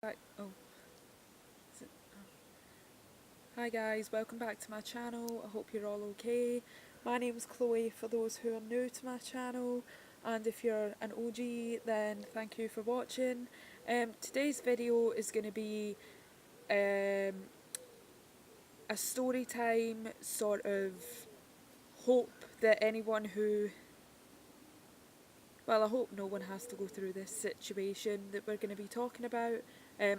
Hi, oh, is it- Hi guys, welcome back to my channel. I hope you're all okay. My name's Chloe for those who are new to my channel, and if you're an OG then thank you for watching. Today's video is going to be um, a story time sort of hope that anyone who, well, I hope no one has to go through this situation that we're going to be talking about.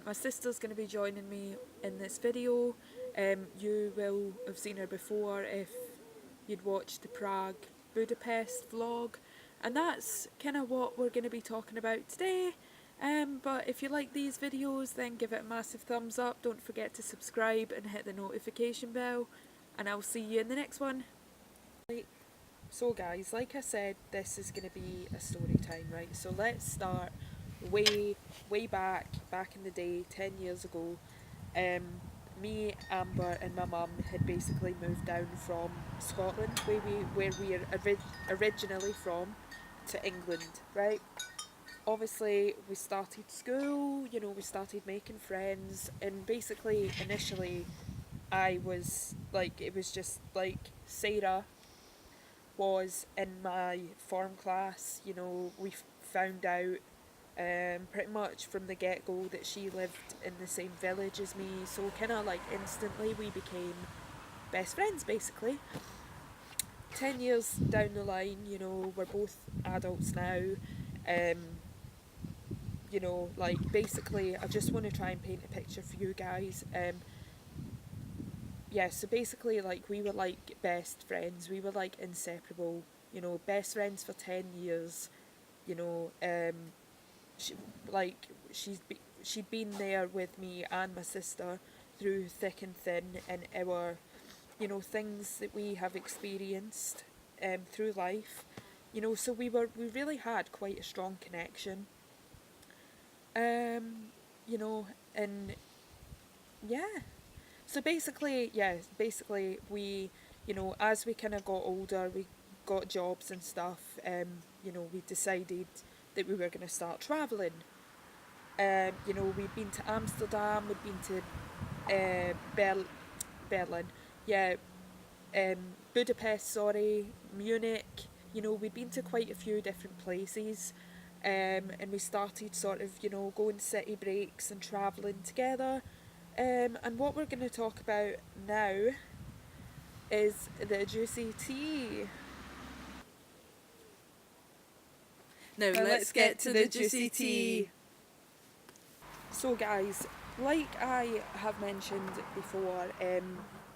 My sister's going to be joining me in this video. You will have seen her before if you'd watched the Prague Budapest vlog, and that's kind of what we're going to be talking about today. But if you like these videos, then give it a massive thumbs up. Don't forget to subscribe and hit the notification bell, and I'll see you in the next one. So guys, like I said, this is going to be a story time, right? So let's start way back in the day, 10 years ago. Um, Me, Amber and my mum had basically moved down from Scotland, where we are originally from, to England, right? Obviously we started school, we started making friends, and basically initially I was like, it was just like Sarah was in my form class. We found out pretty much from the get go that she lived in the same village as me, so kind of like instantly we became best friends basically. 10 years down the line, we're both adults now. Um, like basically, I just want to try and paint a picture for you guys. Yeah, so basically, like, we were like best friends, we were like inseparable, best friends for 10 years. you know um she, like she'd been there with me and my sister through thick and thin, and our, things that we have experienced through life. So we really had quite a strong connection. um you know and yeah, so basically, we, as we kind of got older, we got jobs and stuff. We decided that we were going to start traveling. We'd been to Amsterdam, we'd been to Berlin, yeah, Budapest, sorry, Munich. We'd been to quite a few different places. And we started sort of, going city breaks and travelling together. And what we're going to talk about now is the juicy tea. Now let's get to the juicy tea. So, guys, like I have mentioned before,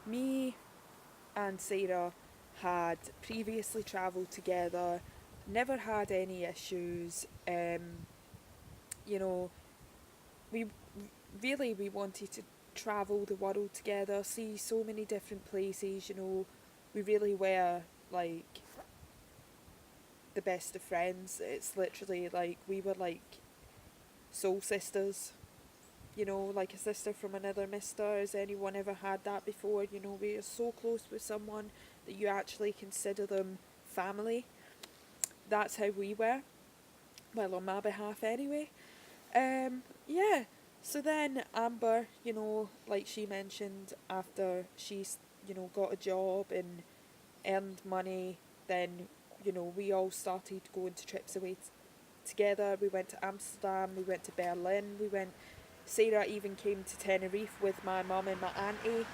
me and Sarah had previously travelled together, never had any issues. You know, we we wanted to travel the world together, see so many different places. We really were like the best of friends. It's literally like we were like soul sisters. Like a sister from another mister. Has anyone ever had that before? We are so close with someone that you actually consider them family. That's how we were. Well, on my behalf, anyway. Yeah. So then Amber, like she mentioned, after she's, got a job and earned money, then, we all started going to trips away together. We went to Amsterdam, we went to Berlin, Sarah even came to Tenerife with my mum and my auntie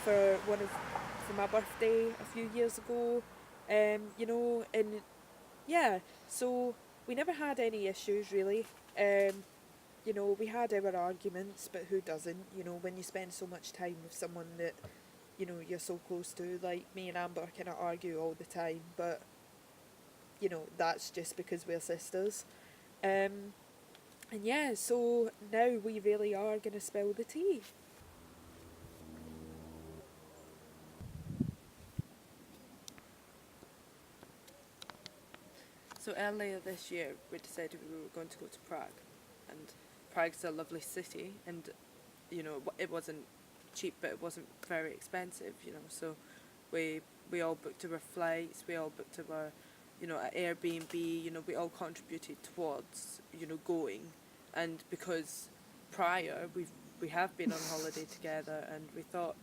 for for my birthday a few years ago. And yeah, so we never had any issues really. We had our arguments, but who doesn't? When you spend so much time with someone that you're so close to, like me and Amber kind of argue all the time, but that's just because we're sisters. Um, and yeah, so now we really are going to spill the tea. So earlier this year, we decided we were going to go to Prague, and Prague's a lovely city, and it wasn't cheap, but it wasn't very expensive. So we all booked our flights, we all booked our, our Airbnb. We all contributed towards going, and because prior, we have been on holiday together, and we thought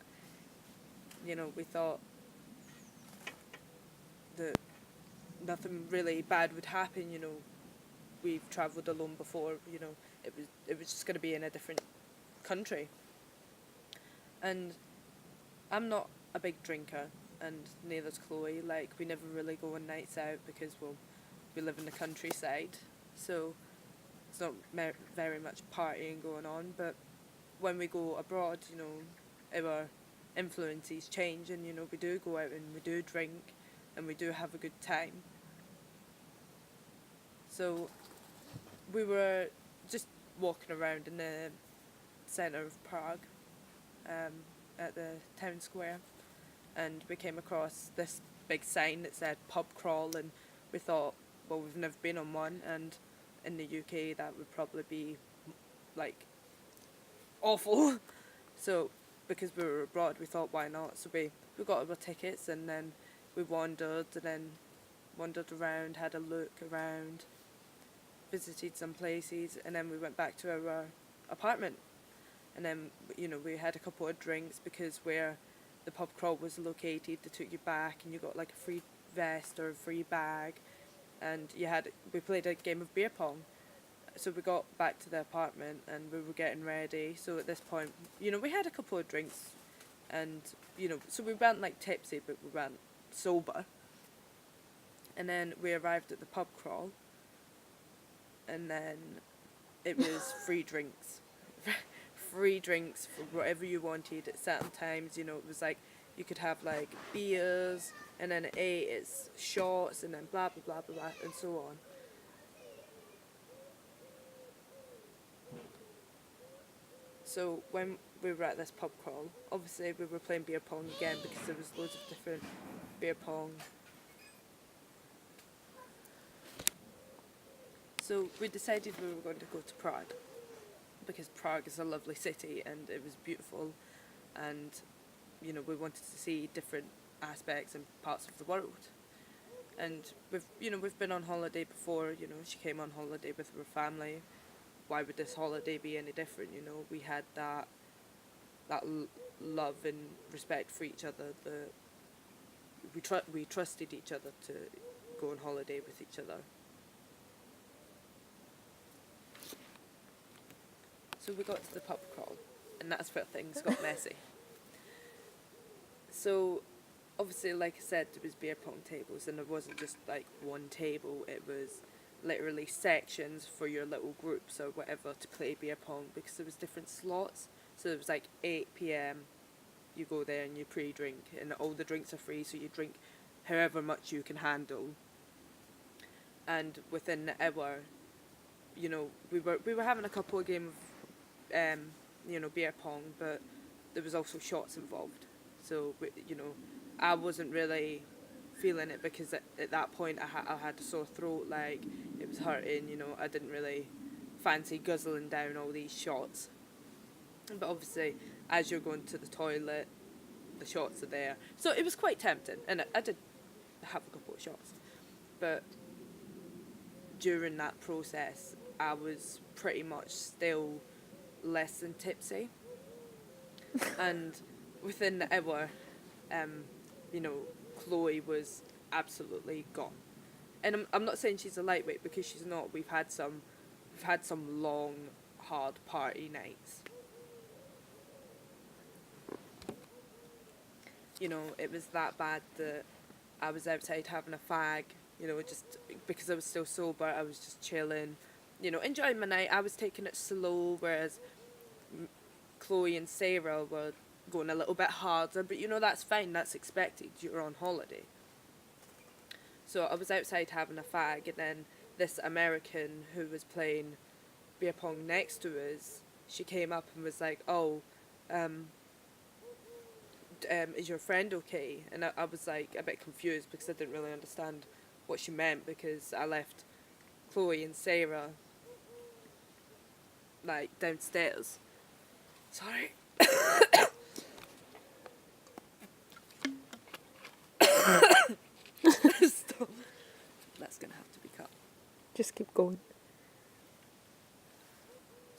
that nothing really bad would happen. We've travelled alone before. It was just going to be in a different country. And I'm not a big drinker, and neither's Chloe. Like, we never really go on nights out because, well, we live in the countryside, so it's not very much partying going on. But when we go abroad, our influences change, and we do go out and we do drink, and we do have a good time. So we were just walking around in the centre of Prague, at the town square, and we came across this big sign that said pub crawl, and we thought, well, we've never been on one, and in the UK that would probably be like awful. So because we were abroad, we thought, why not? So we got our tickets, and then we wandered around, had a look around, visited some places, and then we went back to our apartment. And then, we had a couple of drinks, because where the pub crawl was located, they took you back and you got like a free vest or a free bag, and we played a game of beer pong. So we got back to the apartment and we were getting ready. So at this point, we had a couple of drinks, and, so we weren't like tipsy, but we weren't sober. And then we arrived at the pub crawl, and then it was free drinks. Free drinks for whatever you wanted at certain times. It was like you could have like beers, and then at 8 it's shots, and then blah blah blah blah blah, and so on. So when we were at this pub crawl, obviously we were playing beer pong again, because there was loads of different beer pong. So we decided we were going to go to Prague, because Prague is a lovely city and it was beautiful, and we wanted to see different aspects and parts of the world. And we've been on holiday before. She came on holiday with her family. Why would this holiday be any different? We had that love and respect for each other. We trusted each other to go on holiday with each other. So we got to the pub crawl, and that's where things got messy. So, obviously, like I said, there was beer pong tables, and there wasn't just like one table. It was literally sections for your little groups or whatever to play beer pong, because there was different slots. So it was like 8 p.m. You go there and you pre-drink, and all the drinks are free, so you drink however much you can handle. And within the hour, we were having a couple of games of beer pong, but there was also shots involved. So, I wasn't really feeling it, because at that point I had a sore throat, like, it was hurting, I didn't really fancy guzzling down all these shots. But obviously, as you're going to the toilet, the shots are there. So it was quite tempting, and I did have a couple of shots. But during that process, I was pretty much still less than tipsy. And within the hour, Chloe was absolutely gone. And I'm not saying she's a lightweight, because she's not. We've had some long, hard party nights. It was that bad that I was outside having a fag, just because I was still sober. I was just chilling, enjoying my night. I was taking it slow, whereas Chloe and Sarah were going a little bit harder, but that's fine, that's expected, you're on holiday. So I was outside having a fag, and then this American who was playing beer pong next to us, she came up and was like, is your friend okay? And I was like a bit confused, because I didn't really understand what she meant, because I left Chloe and Sarah like downstairs. Sorry. Stop. That's gonna have to be cut. Just keep going.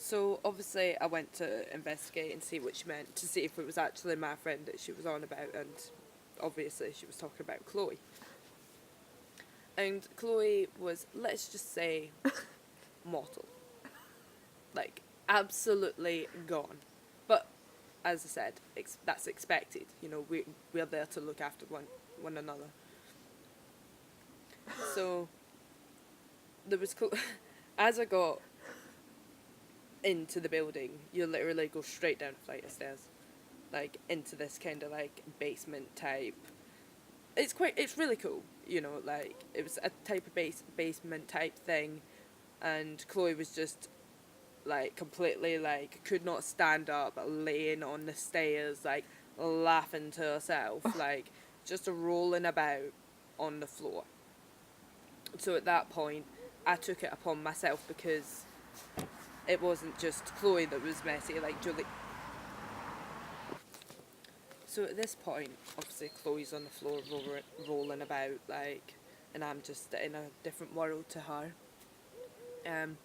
So obviously I went to investigate and see what she meant, to see if it was actually my friend that she was on about, and obviously she was talking about Chloe. And Chloe was, let's just say, mortal. Like, absolutely gone. But, as I said, that's expected. You know, we're there to look after one another. So, there was... as I got into the building, you literally go straight down a flight of stairs. Like, into this kind of, like, basement type... It's really cool, you know, like, it was a type of basement type thing, and Chloe was just, like, completely, like, could not stand up, laying on the stairs, like, laughing to herself, like, just rolling about on the floor. So at that point, I took it upon myself, because it wasn't just Chloe that was messy, like, Julie... So at this point, obviously Chloe's on the floor rolling about, like, and I'm just in a different world to her. And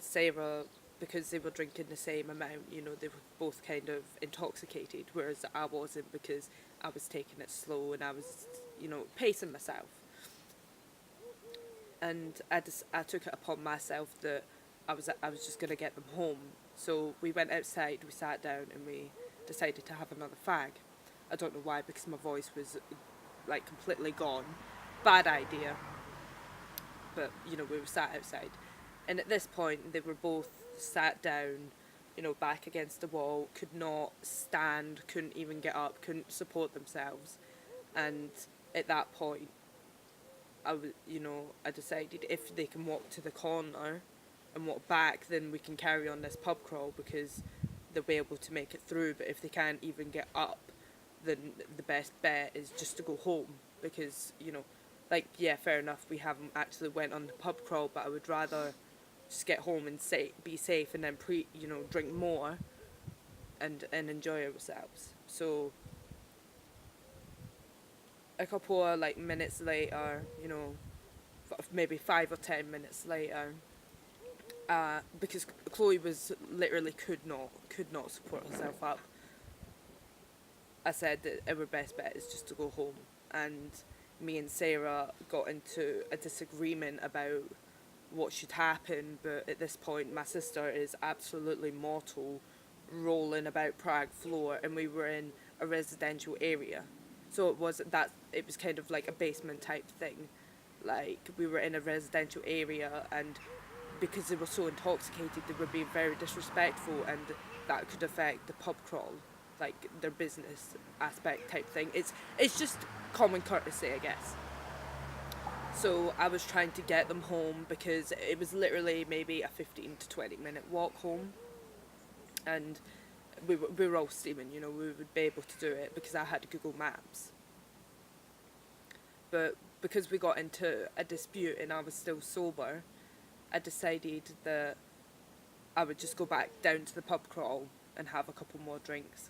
Sarah, because they were drinking the same amount, you know, they were both kind of intoxicated, whereas I wasn't, because I was taking it slow and I was, you know, pacing myself. And I took it upon myself that I was just going to get them home. So we went outside, we sat down, and we decided to have another fag. I don't know why, because my voice was, like, completely gone. Bad idea. But, you know, we were sat outside. And at this point, they were both sat down, you know, back against the wall, could not stand, couldn't even get up, couldn't support themselves. And at that point, I decided if they can walk to the corner and walk back, then we can carry on this pub crawl, because they'll be able to make it through. But if they can't even get up, then the best bet is just to go home, because, you know, like, yeah, fair enough, we haven't actually went on the pub crawl, but I would rather just get home and be safe, and then drink more and enjoy ourselves. So a couple of, like, minutes later, you know, maybe 5 or 10 minutes later, because Chloe was literally could not support herself up, I said that our best bet is just to go home. And me and Sarah got into a disagreement about what should happen, but at this point my sister is absolutely mortal, rolling about Prague floor, and we were in a residential area. So it was kind of like a basement type thing. Like, we were in a residential area, and because they were so intoxicated, they were being very disrespectful, and that could affect the pub crawl, like their business aspect type thing. It's just common courtesy, I guess. So I was trying to get them home, because it was literally maybe a 15 to 20 minute walk home, and we were all steaming, you know, we would be able to do it because I had Google Maps. But because we got into a dispute and I was still sober, I decided that I would just go back down to the pub crawl and have a couple more drinks.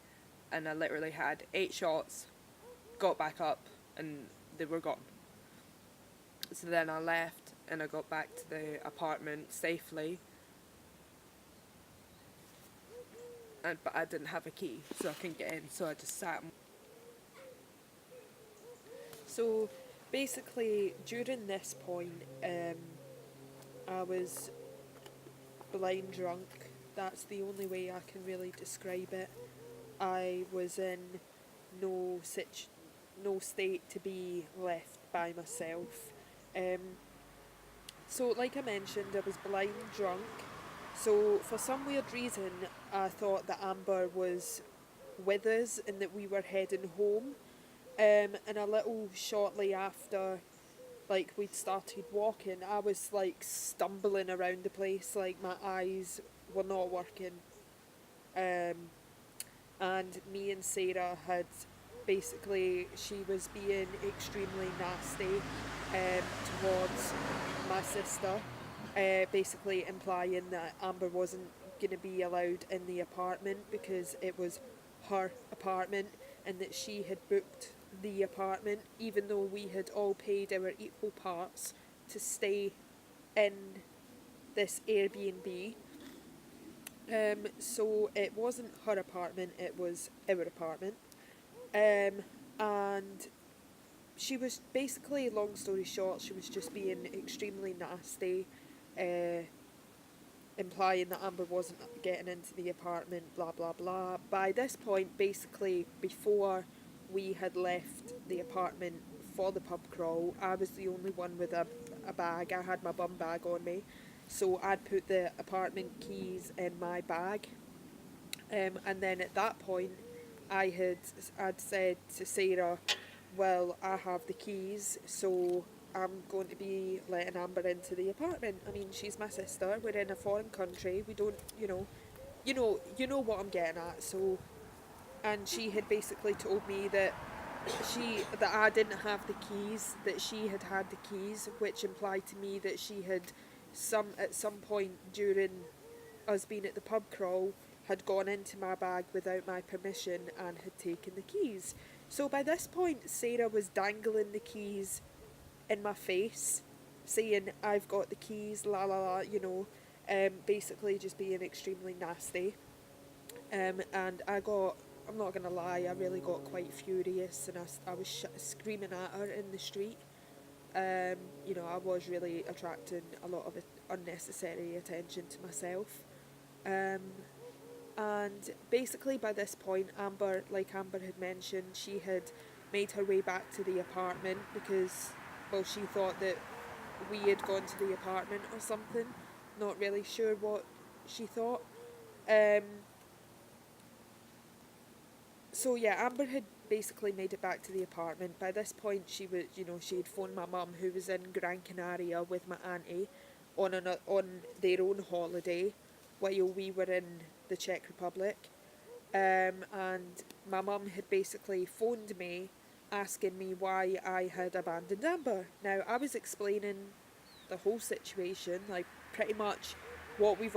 And I literally had 8 shots, got back up, and they were gone. So then I left and I got back to the apartment safely. But I didn't have a key, so I couldn't get in, so I just sat. So basically, during this point, I was blind drunk. That's the only way I can really describe it. I was in no state to be left by myself. So like I mentioned, I was blind drunk. So for some weird reason, I thought that Amber was with us and that we were heading home. And a little shortly after, like, we'd started walking, I was, like, stumbling around the place, like, my eyes were not working. And me and Sarah had she was being extremely nasty towards my sister, basically implying that Amber wasn't going to be allowed in the apartment because it was her apartment, and that she had booked the apartment even though we had all paid our equal parts to stay in this Airbnb. So it wasn't her apartment, it was our apartment. And she was basically, long story short, she was just being extremely nasty, uh, implying that Amber wasn't getting into the apartment, blah blah blah. By this point, basically, before we had left the apartment for the pub crawl, I was the only one with a bag. I had my bum bag on me, so I'd put the apartment keys in my bag. And then at that point, I'd said to Sarah, well, I have the keys, so I'm going to be letting Amber into the apartment. I mean, she's my sister. We're in a foreign country. We don't, you know what I'm getting at. So, and she had basically told me that I didn't have the keys, that she had the keys, which implied to me that she had at some point during us being at the pub crawl had gone into my bag without my permission and had taken the keys. So by this point, Sarah was dangling the keys in my face, saying, I've got the keys, la la la, basically just being extremely nasty. And I'm not going to lie, I really got quite furious, and I was screaming at her in the street. I was really attracting a lot of unnecessary attention to myself. And basically by this point, Amber had mentioned, she had made her way back to the apartment because, well, she thought that we had gone to the apartment or something. Not really sure what she thought. So yeah, Amber had basically made it back to the apartment. By this point, she had phoned my mum, who was in Gran Canaria with my auntie on their own holiday, while we were in the Czech Republic. And my mum had basically phoned me, asking me why I had abandoned Amber. Now, I was explaining the whole situation, like pretty much what we've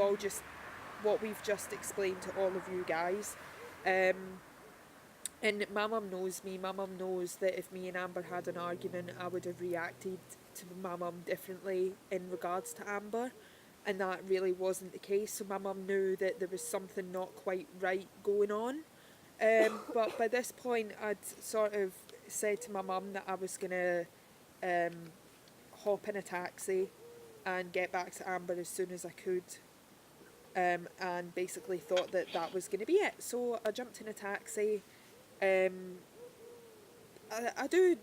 just explained to all of you guys. And my mum knows me. My mum knows that if me and Amber had an argument, I would have reacted to my mum differently in regards to Amber. And that really wasn't the case. So my mum knew that there was something not quite right going on. But by this point, I'd sort of said to my mum that I was going to hop in a taxi and get back to Amber as soon as I could. And basically thought that was going to be it. So I jumped in a taxi. I do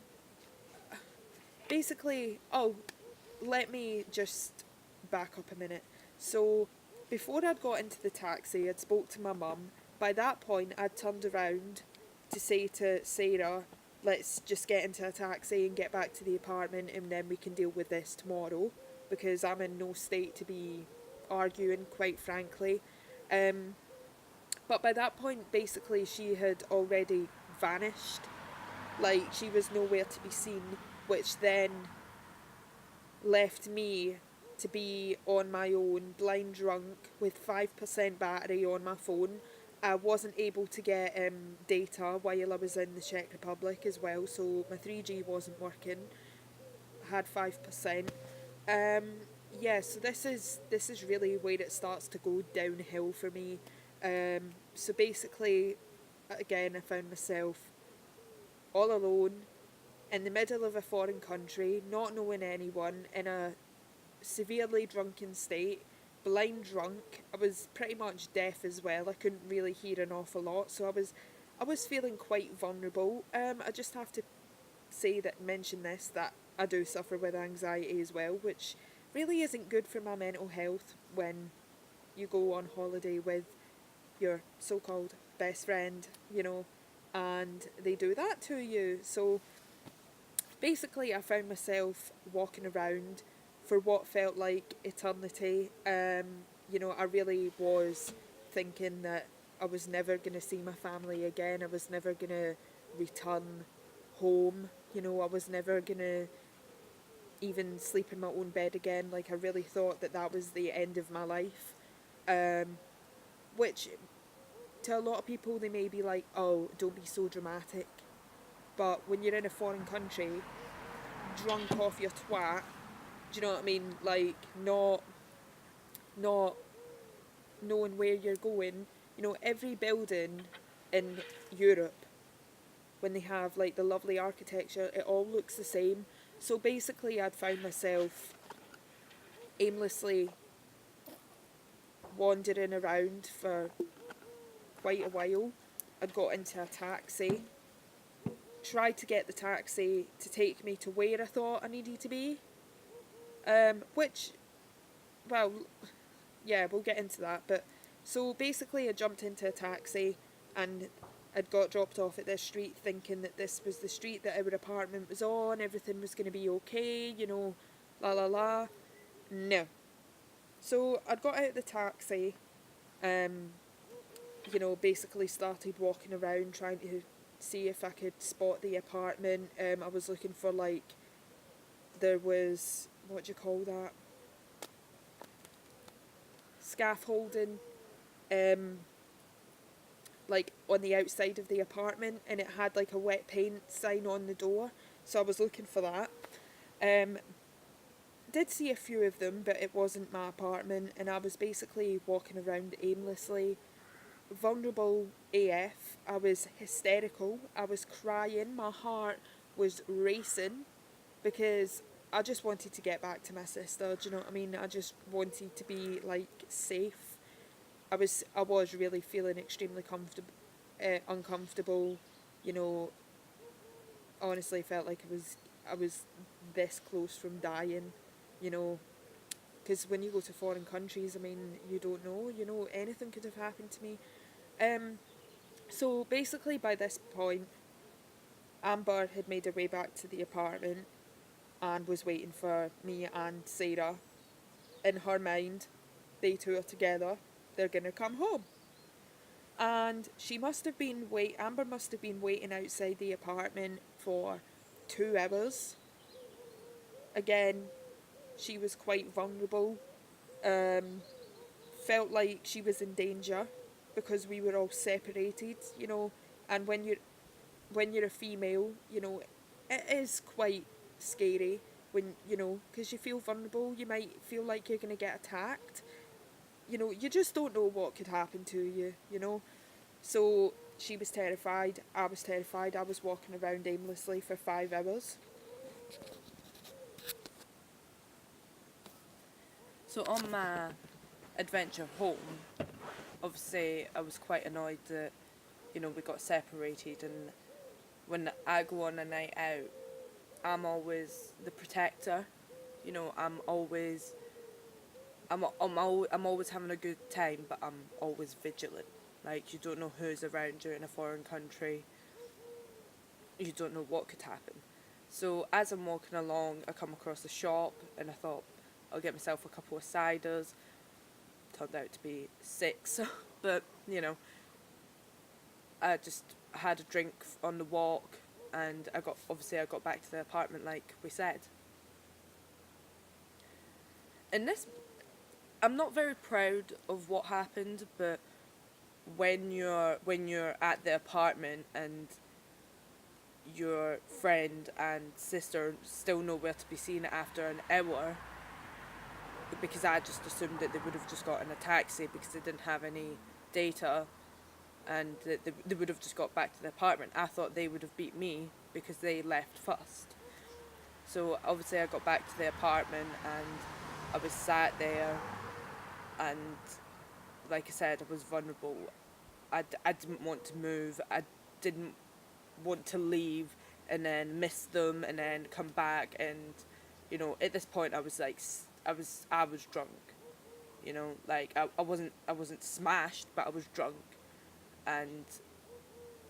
basically, let me just back up a minute. So before I'd got into the taxi, I'd spoke to my mum. By that point, I'd turned around to say to Sarah, let's just get into a taxi and get back to the apartment, and then we can deal with this tomorrow, because I'm in no state to be arguing, quite frankly. But by that point, basically, she had already vanished. Like, she was nowhere to be seen, which then left me to be on my own, blind drunk, with 5% battery on my phone. I wasn't able to get data while I was in the Czech Republic as well, so my 3G wasn't working. I had 5%. So this is really where it starts to go downhill for me. So basically, again, I found myself all alone in the middle of a foreign country, not knowing anyone, in a severely drunken state, blind drunk. I was pretty much deaf as well. I couldn't really hear an awful lot, so I was feeling quite vulnerable. I just have to mention this, that I do suffer with anxiety as well, which really isn't good for my mental health when you go on holiday with your so-called best friend, and they do that to you. So basically, I found myself walking around for what felt like eternity. I really was thinking that I was never going to see my family again. I was never going to return home. I was never going to even sleep in my own bed again. Like, I really thought that was the end of my life. Which, to a lot of people, they may be like, oh, don't be so dramatic. But when you're in a foreign country, drunk off your twat, do you know what I mean? Like, not knowing where you're going. You know, every building in Europe, when they have like the lovely architecture, it all looks the same. So basically, I'd found myself aimlessly wandering around for quite a while. I got into a taxi, tried to get the taxi to take me to where I thought I needed to be. Which, well, yeah, we'll get into that. But so basically, I jumped into a taxi and I'd got dropped off at this street thinking that this was the street that our apartment was on, everything was going to be okay, you know, la la la. No. So I'd got out of the taxi, you know, basically started walking around trying to see if I could spot the apartment. I was looking for like, there was, what do you call that? Scaffolding, like on the outside of the apartment, and it had like a wet paint sign on the door. So I was looking for that. Did see a few of them, but it wasn't my apartment, and I was basically walking around aimlessly, vulnerable AF. I was hysterical. I was crying. My heart was racing because I just wanted to get back to my sister. Do you know what I mean? I just wanted to be like safe. I was really feeling extremely uncomfortable. You know, honestly felt like I was this close from dying. You know, because when you go to foreign countries, I mean, you don't know. You know, anything could have happened to me. So basically, by this point, Amber had made her way back to the apartment and was waiting for me and Sarah. In her mind, they two are together. They're gonna come home. And Amber must have been waiting outside the apartment for 2 hours. Again, she was quite vulnerable. Felt like she was in danger because we were all separated, you know. And when you're a female, you know, it is quite scary when, you know, because you feel vulnerable. You might feel like you're going to get attacked. You know, you just don't know what could happen to you, you know. So she was terrified. I was terrified. I was walking around aimlessly for 5 hours. So on my adventure home, obviously I was quite annoyed that, you know, we got separated, and when I go on a night out, I'm always the protector. You know, I'm always having a good time, but I'm always vigilant. Like, you don't know who's around you in a foreign country. You don't know what could happen. So as I'm walking along, I come across a shop, and I thought, I'll get myself a couple of ciders. Turned out to be 6, but, you know, I just had a drink on the walk, and I got back to the apartment like we said. And this, I'm not very proud of what happened, but when you're at the apartment and your friend and sister still nowhere to be seen after an hour, because I just assumed that they would have just gotten a taxi because they didn't have any data, and they would have just got back to the apartment. I thought they would have beat me because they left first. So obviously I got back to the apartment and I was sat there, and like I said, I was vulnerable. I didn't want to move. I didn't want to leave and then miss them and then come back, and, you know, at this point I was like, I was drunk. You know, like I wasn't smashed, but I was drunk, and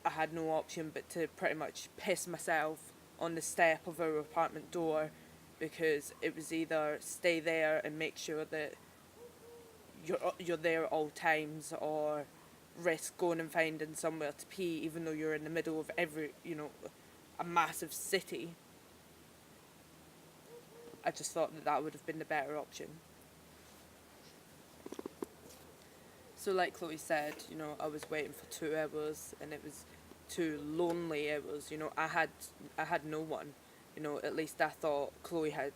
I had no option but to pretty much piss myself on the step of our apartment door, because it was either stay there and make sure that you're there at all times, or risk going and finding somewhere to pee even though you're in the middle of a massive city. I just thought that would have been the better option. So like Chloe said, you know, I was waiting for 2 hours, and it was 2 lonely hours. You know, I had no one. You know, at least I thought Chloe had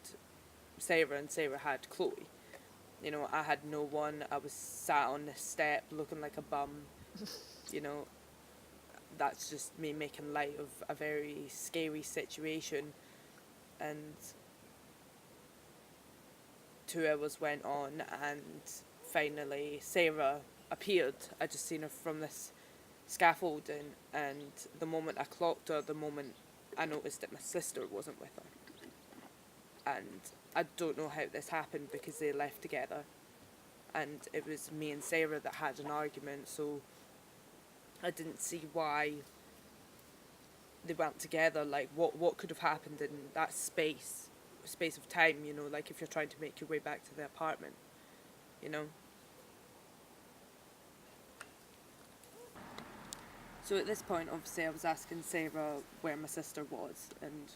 Sarah and Sarah had Chloe. You know, I had no one. I was sat on the step looking like a bum. You know, that's just me making light of a very scary situation. And 2 hours went on, and finally Sarah appeared. I just seen her from this scaffolding, and the moment I clocked her, the moment I noticed that my sister wasn't with her. And I don't know how this happened because they left together, and it was me and Sarah that had an argument, so I didn't see why they weren't together. Like, what could have happened in that space of time, you know, like if you're trying to make your way back to the apartment, you know. So at this point, obviously, I was asking Sarah where my sister was and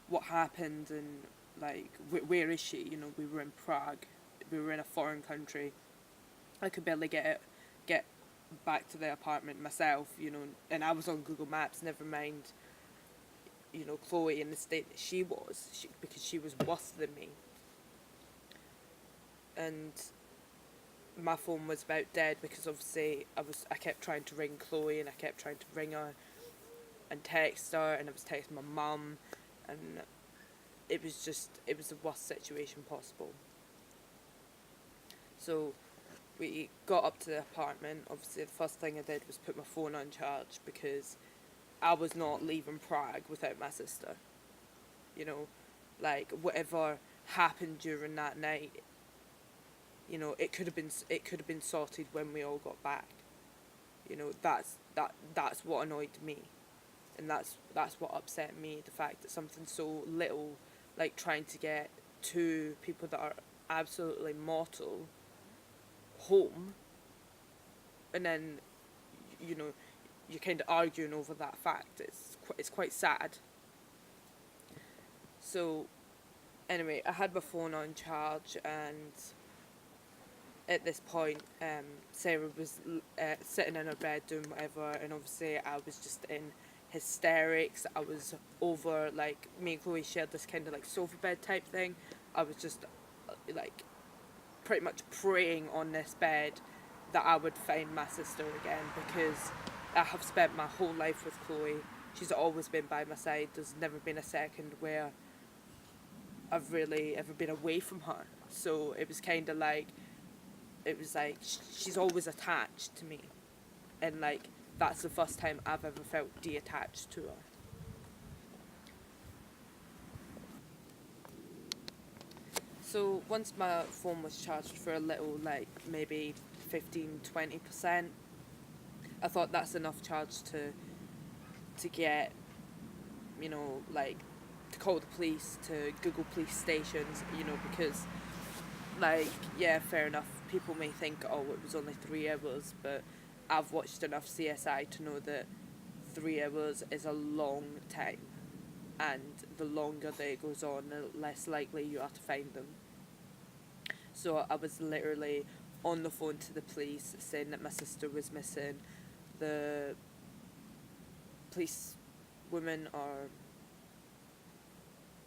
what happened, and like where is she? You know, we were in Prague, we were in a foreign country. I could barely get back to the apartment myself, you know, and I was on Google Maps. Never mind, you know, Chloe in the state that she was, because she was worse than me. And my phone was about dead because obviously I kept trying to ring Chloe, and I kept trying to ring her and text her, and I was texting my mum, and it was the worst situation possible. So we got up to the apartment. Obviously the first thing I did was put my phone on charge because I was not leaving Prague without my sister. You know, like whatever happened during that night, you know, it could have been sorted when we all got back. You know, that's what annoyed me, and that's what upset me. The fact that something so little, like trying to get two people that are absolutely mortal home, and then, you know, you're kind of arguing over that fact. It's quite sad. So anyway, I had my phone on charge, and at this point, Sarah was sitting in her bed doing whatever, and obviously I was just in hysterics. I was over, like, me and Chloe shared this kind of like sofa bed type thing. I was just like pretty much praying on this bed that I would find my sister again, because I have spent my whole life with Chloe. She's always been by my side. There's never been a second where I've really ever been away from her. So it was kind of like, she's always attached to me, and like that's the first time I've ever felt detached to her. So once my phone was charged for a little, like maybe 15-20%, I thought that's enough charge to get, you know, like to call the police, to Google police stations, you know, because, like, yeah, fair enough, people may think, oh, it was only 3 hours, but I've watched enough CSI to know that 3 hours is a long time, and the longer that it goes on, the less likely you are to find them. So I was literally on the phone to the police saying that my sister was missing. The police woman, or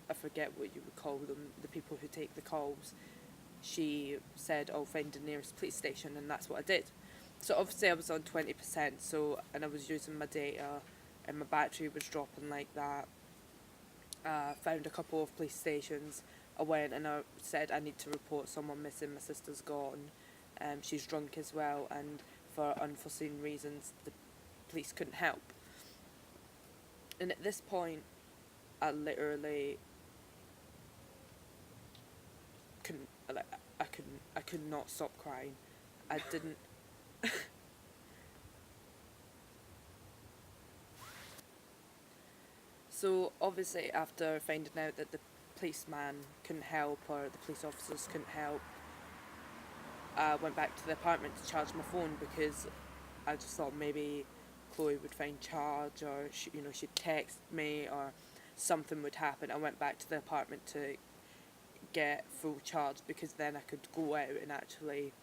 I forget what you would call them, the people who take the calls, she said, "I'll find the nearest police station," and that's what I did. So obviously I was on 20%, so, and I was using my data, and my battery was dropping like that. Found a couple of police stations. I went and I said, I need to report someone missing. My sister's gone. She's drunk as well, and for unforeseen reasons, the police couldn't help. And at this point, I literally couldn't. Like, I could not stop crying. I didn't. So obviously, after finding out that the policeman couldn't help, or the police officers couldn't help, I went back to the apartment to charge my phone, because I just thought maybe Chloe would find charge, or she'd text me, or something would happen. I went back to the apartment to get full charge, because then I could go out and actually,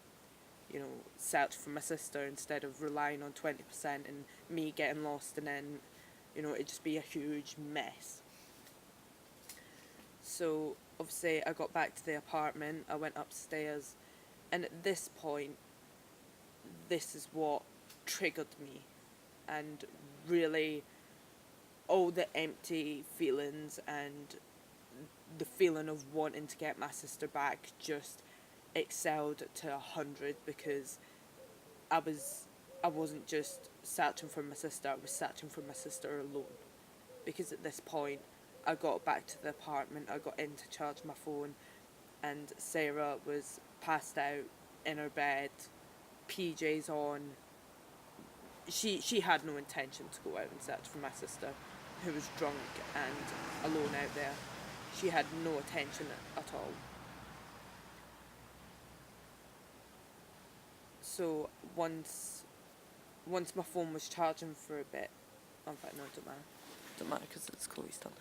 you know, search for my sister, instead of relying on 20% and me getting lost, and then, you know, it'd just be a huge mess. So obviously I got back to the apartment, I went upstairs, And at this point, this is what triggered me, and really all the empty feelings and the feeling of wanting to get my sister back just excelled to 100, because I wasn't just searching for my sister, I was searching for my sister alone. Because at this point, I got back to the apartment, I got in to charge my phone, and Sarah was passed out in her bed, PJs on. She had no intention to go out and search for my sister, who was drunk and alone out there. She had no attention at all. So once my phone was charging for a bit, in fact no, it don't matter because it's Chloe's turn.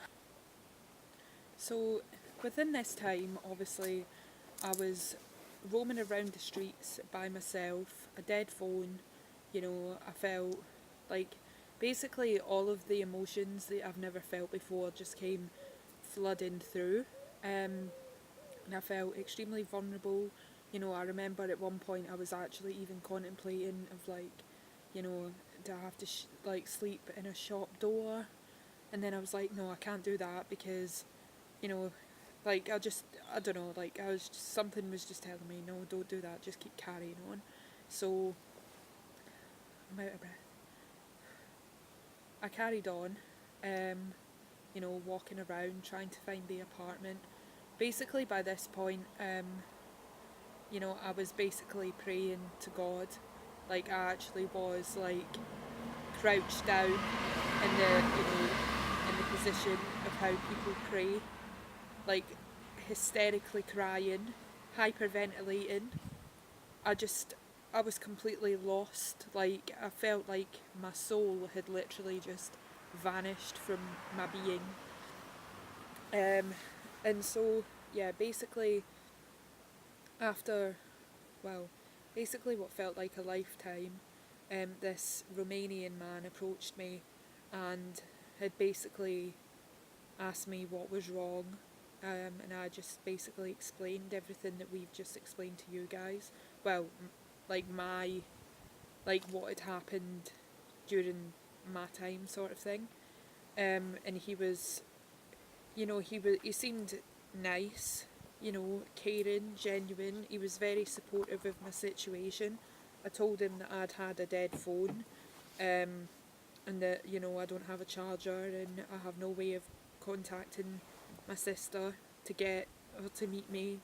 So within this time, obviously, I was roaming around the streets by myself, a dead phone, you know, I felt like basically all of the emotions that I've never felt before just came flooding through, and I felt extremely vulnerable. You know, I remember at one point I was actually even contemplating of like, you know, do I have to like sleep in a shop door? And then I was like, no, I can't do that because, you know, like I don't know, like something was just telling me, no, don't do that, just keep carrying on. So I'm out of breath. I carried on, you know, walking around trying to find the apartment. Basically by this point, you know, I was basically praying to God. Like I actually was like crouched down in the, you know, in the position of how people pray, like hysterically crying, hyperventilating. I was completely lost. Like I felt like my soul had literally just vanished from my being. And so yeah, basically after, well, basically what felt like a lifetime, this Romanian man approached me and had basically asked me what was wrong, and I just basically explained everything that we've just explained to you guys. Well, like what had happened during my time, sort of thing. And he was, you know, he seemed nice, you know, caring, genuine. He was very supportive of my situation. I told him that I'd had a dead phone, and that, you know, I don't have a charger and I have no way of contacting my sister to get her to meet me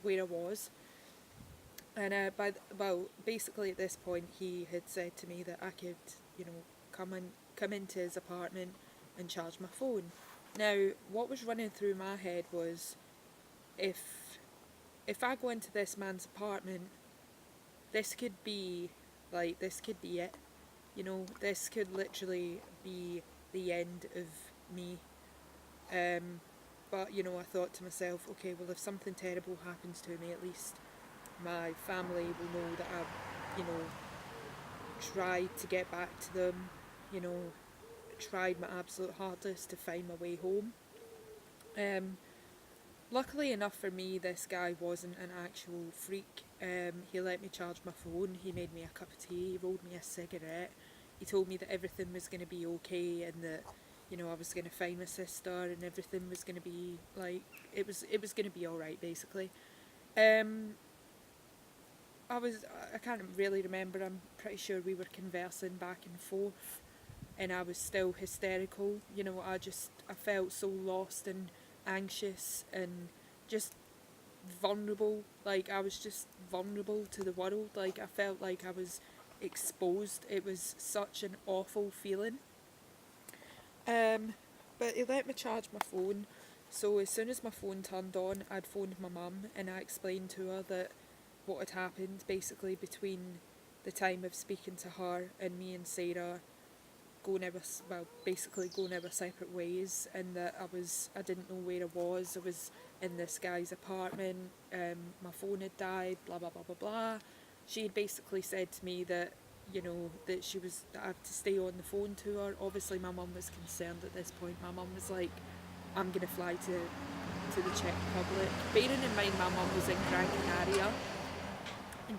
where I was. And basically at this point he had said to me that I could, you know, come into his apartment and charge my phone. Now, what was running through my head was, if I go into this man's apartment, this could be it. You know, this could literally be the end of me. But, you know, I thought to myself, okay, well, if something terrible happens to me, at least my family will know that I've, you know, tried to get back to them, you know, tried my absolute hardest to find my way home. Luckily enough for me, this guy wasn't an actual freak. He let me charge my phone, he made me a cup of tea, he rolled me a cigarette, he told me that everything was going to be okay and that, you know, I was going to find my sister and everything was going to be, like, it was going to be alright, basically. I can't really remember, I'm pretty sure we were conversing back and forth and I was still hysterical, you know, I felt so lost and anxious and just vulnerable. Like I was just vulnerable to the world. Like I felt like I was exposed. It was such an awful feeling. But he let me charge my phone, so as soon as my phone turned on, I'd phoned my mum and I explained to her that what had happened basically between the time of speaking to her and me and Sarah going our separate ways, and that I didn't know where I was in this guy's apartment, my phone had died, blah blah blah blah blah. She had basically said to me that, you know, that I had to stay on the phone to her. Obviously my mum was concerned at this point. My mum was like, I'm gonna fly to the Czech Republic. Bearing in mind my mum was in Gran Canaria,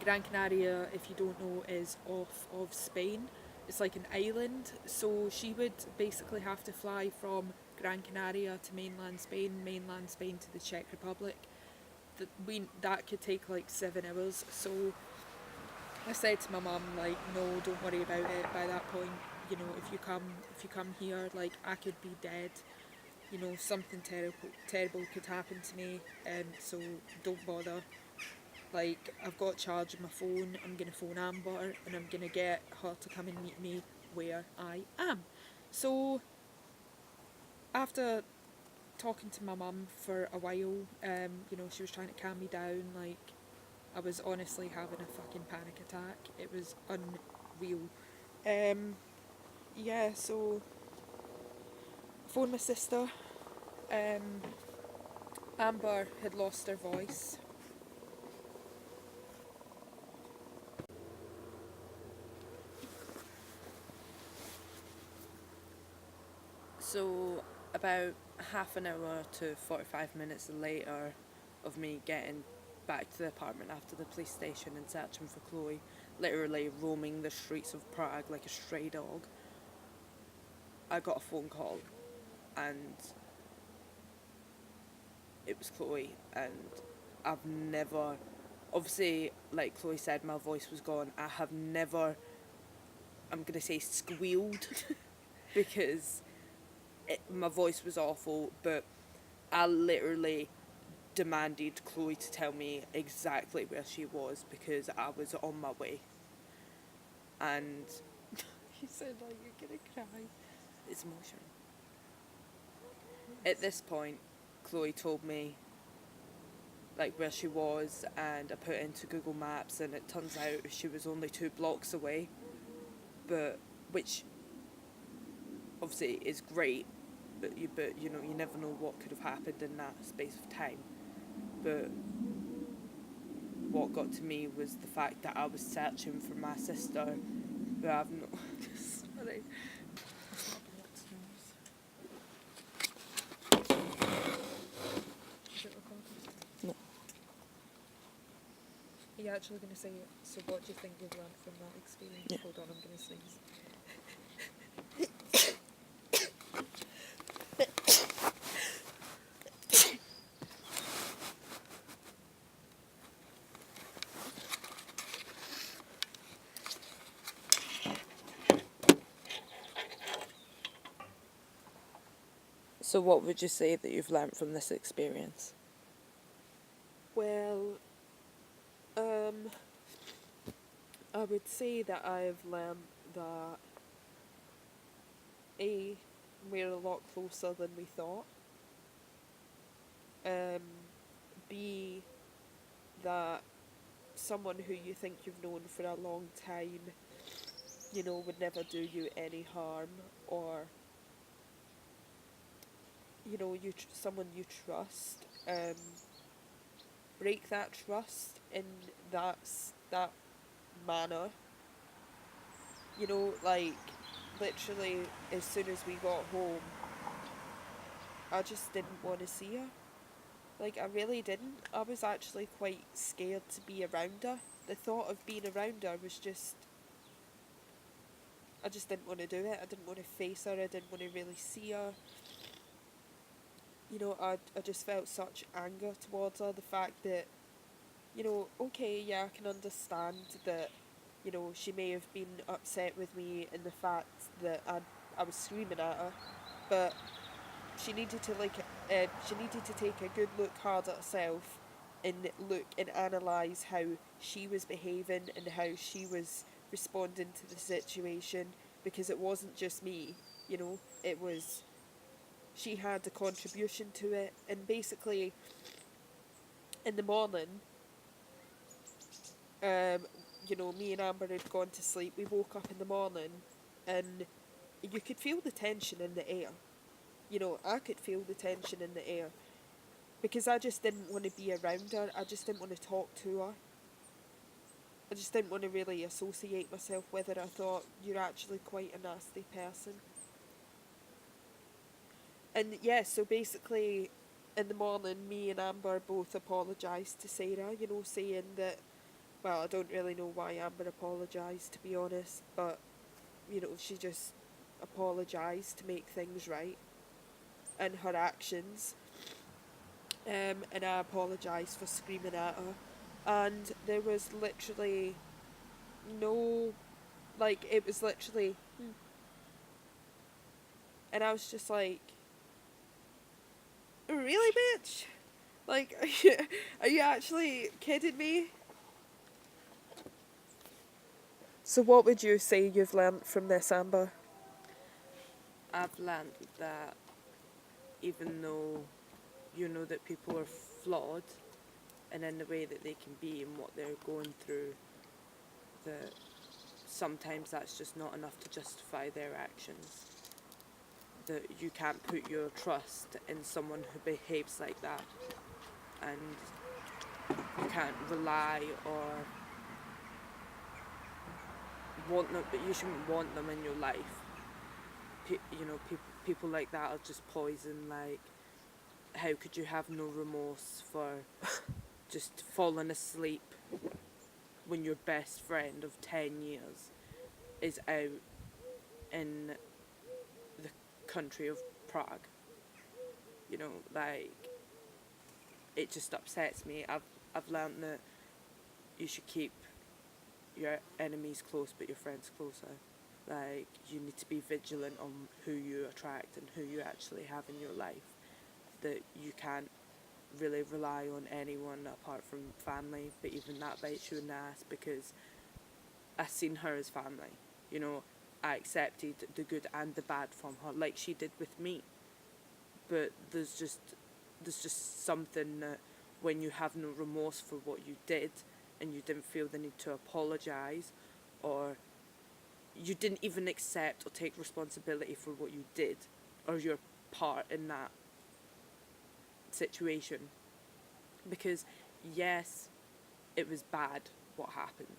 Gran Canaria, if you don't know, is off of Spain. It's like an island, so she would basically have to fly from Gran Canaria to mainland Spain to the Czech Republic. That could take like 7 hours. So I said to my mum, like, no, don't worry about it. By that point, you know, if you come here, like, I could be dead. You know, something terrible could happen to me, so don't bother. Like, I've got charge of my phone, I'm going to phone Amber, and I'm going to get her to come and meet me where I am. So, after talking to my mum for a while, you know, she was trying to calm me down, like, I was honestly having a fucking panic attack. It was unreal. Yeah, so, I phoned my sister. Amber had lost her voice. So about half an hour to 45 minutes later of me getting back to the apartment after the police station and searching for Chloe, literally roaming the streets of Prague like a stray dog, I got a phone call, and it was Chloe. And I've never, obviously, like Chloe said, my voice was gone. I have never, I'm going to say squealed because my voice was awful, but I literally demanded Chloe to tell me exactly where she was because I was on my way. And You said like you're gonna cry. it's emotional. At this point, Chloe told me like where she was, and I put it into Google Maps, and it turns out she was only 2 blocks away, but which obviously is great, but you know, you never know what could have happened in that space of time. But what got to me was the fact that I was searching for my sister, but I've no sorry. Is it recording? No. Are you actually going to say it? So what do you think you've learned from that experience? Yeah. Hold on, I'm going to sneeze. So what would you say that you've learnt from this experience? Well, I would say that I've learned that A, we're a lot closer than we thought. B, that someone who you think you've known for a long time, you know, would never do you any harm, or, you know, someone you trust, break that trust in that manner. You know, like, literally, as soon as we got home, I just didn't want to see her. Like, I really didn't. I was actually quite scared to be around her. The thought of being around her was just... I just didn't want to do it. I didn't want to face her. I didn't want to really see her. You know, I just felt such anger towards her. The fact that, you know, okay, yeah, I can understand that, you know, she may have been upset with me in the fact that I was screaming at her, but she needed to she needed to take a good look hard at herself and look and analyse how she was behaving and how she was responding to the situation, because it wasn't just me, you know, it was, she had a contribution to it. And basically in the morning, you know, me and Amber had gone to sleep. We woke up in the morning and you could feel the tension in the air. You know, I could feel the tension in the air because I just didn't want to be around her. I just didn't want to talk to her. I just didn't want to really associate myself with her. I thought, you're actually quite a nasty person. And yeah, so basically in the morning, me and Amber both apologised to Sarah, you know, saying that well, I don't really know why Amber apologised, to be honest, but, you know, she just apologised to make things right in her actions. And I apologised for screaming at her. And there was literally no, like, it was literally, and I was just like, really, bitch? Like, are you actually kidding me? So what would you say you've learnt from this, Amber? I've learned that even though you know that people are flawed and in the way that they can be and what they're going through, that sometimes that's just not enough to justify their actions. That you can't put your trust in someone who behaves like that, and you can't rely or want them, but you shouldn't want them in your life. People like that are just poison. Like, how could you have no remorse for just falling asleep when your best friend of 10 years is out in the country of Prague? You know, like, it just upsets me. I've learned that you should keep your enemies close but your friends closer. Like, you need to be vigilant on who you attract and who you actually have in your life. That you can't really rely on anyone apart from family, but even that bites you in the ass, because I seen her as family. You know, I accepted the good and the bad from her, like she did with me. But there's just something that when you have no remorse for what you did and you didn't feel the need to apologise, or you didn't even accept or take responsibility for what you did or your part in that situation. Because yes, it was bad what happened,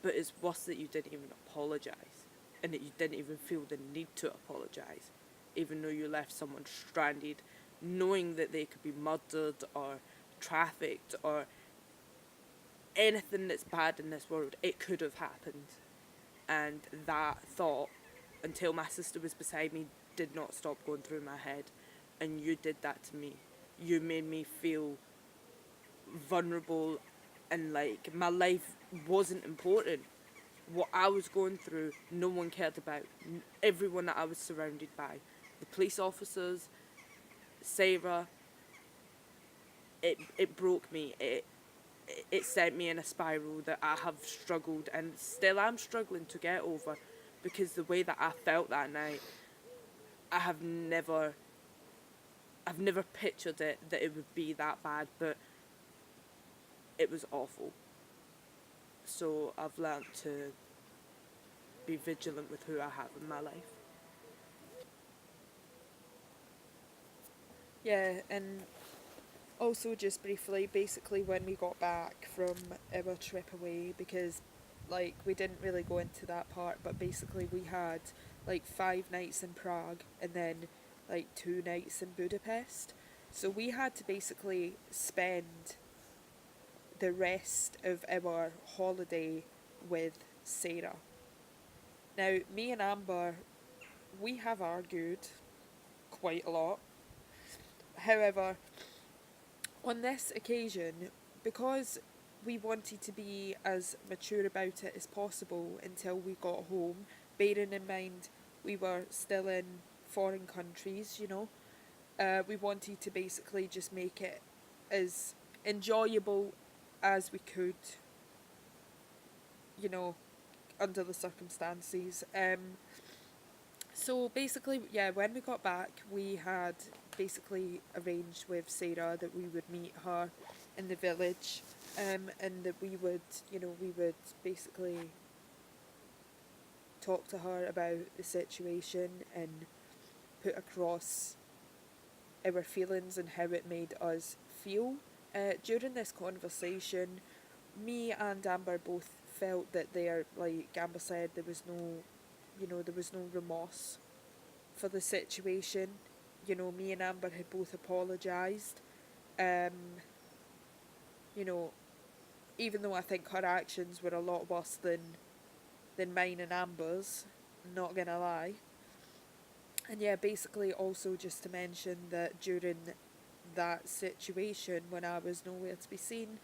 but it's worse that you didn't even apologise and that you didn't even feel the need to apologise, even though you left someone stranded, knowing that they could be murdered or trafficked or anything that's bad in this world. It could have happened. And that thought, until my sister was beside me, did not stop going through my head. And you did that to me. You made me feel vulnerable, and like my life wasn't important. What I was going through, no one cared about. Everyone that I was surrounded by, the police officers, Sarah, it broke me. It sent me in a spiral that I have struggled and still am struggling to get over, because the way that I felt that night, I've never pictured it that it would be that bad, but it was awful. So I've learnt to be vigilant with who I have in my life. Yeah, and also just briefly, basically when we got back from our trip away, because like we didn't really go into that part, but basically we had like 5 nights in Prague and then like 2 nights in Budapest. So we had to basically spend the rest of our holiday with Sarah. Now, me and Amber, we have argued quite a lot. However, on this occasion, because we wanted to be as mature about it as possible until we got home, bearing in mind we were still in foreign countries, you know, we wanted to basically just make it as enjoyable as we could, you know, under the circumstances. So basically, yeah, when we got back, we had basically arranged with Sarah that we would meet her in the village, and that we would, you know, we would basically talk to her about the situation and put across our feelings and how it made us feel. During this conversation, me and Amber both felt that like Amber said, there was no, you know, there was no remorse for the situation. You know, me and Amber had both apologised. You know, even though I think her actions were a lot worse than mine and Amber's, not gonna lie. And yeah, basically also just to mention that during that situation when I was nowhere to be seen,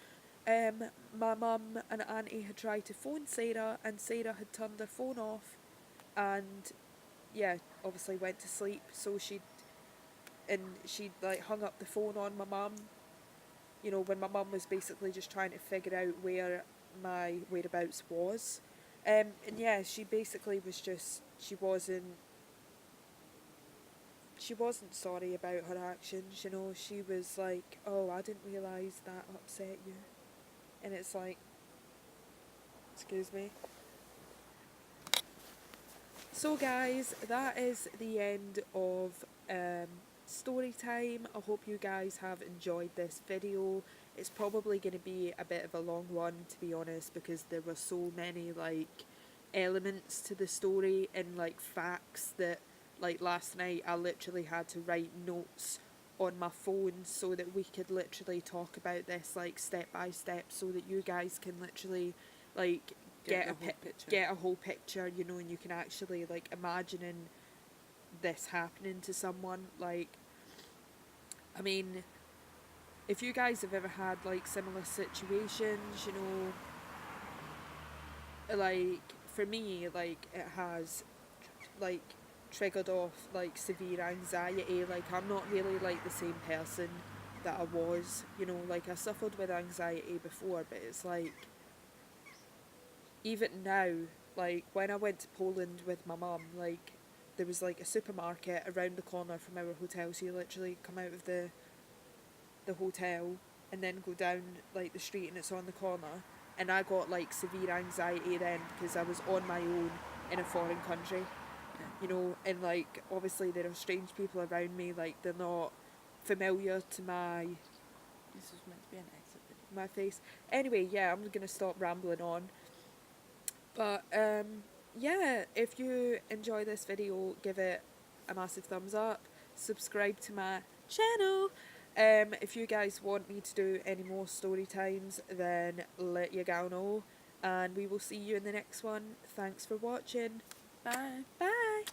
my mum and auntie had tried to phone Sarah and Sarah had turned her phone off and yeah, obviously went to sleep, so she'd like hung up the phone on my mum, you know, when my mum was basically just trying to figure out where my whereabouts was. And yeah, she basically was just, she wasn't sorry about her actions, you know. She was like, oh, I didn't realise that upset you. And it's like, excuse me. So guys, that is the end of story time. I hope you guys have enjoyed this video. It's probably going to be a bit of a long one, to be honest, because there were so many like elements to the story and like facts that, like, last night I literally had to write notes on my phone so that we could literally talk about this like step by step, so that you guys can literally like get a whole picture, you know, and you can actually like imagining this happening to someone. Like, I mean, if you guys have ever had like similar situations, you know, like for me, like it has like triggered off like severe anxiety. Like, I'm not really like the same person that I was, you know. Like, I suffered with anxiety before, but it's like even now, like when I went to Poland with my mum, like there was like a supermarket around the corner from our hotel, so you literally come out of the hotel and then go down like the street and it's on the corner, and I got like severe anxiety then because I was on my own in a foreign country, you know, and like obviously there are strange people around me, like they're not familiar to my This was meant to be an exit video. my face. Anyway, yeah, I'm gonna stop rambling on. But yeah, if you enjoy this video, give it a massive thumbs up. Subscribe to my channel. If you guys want me to do any more story times, then let your gal know. And we will see you in the next one. Thanks for watching. Bye. Bye.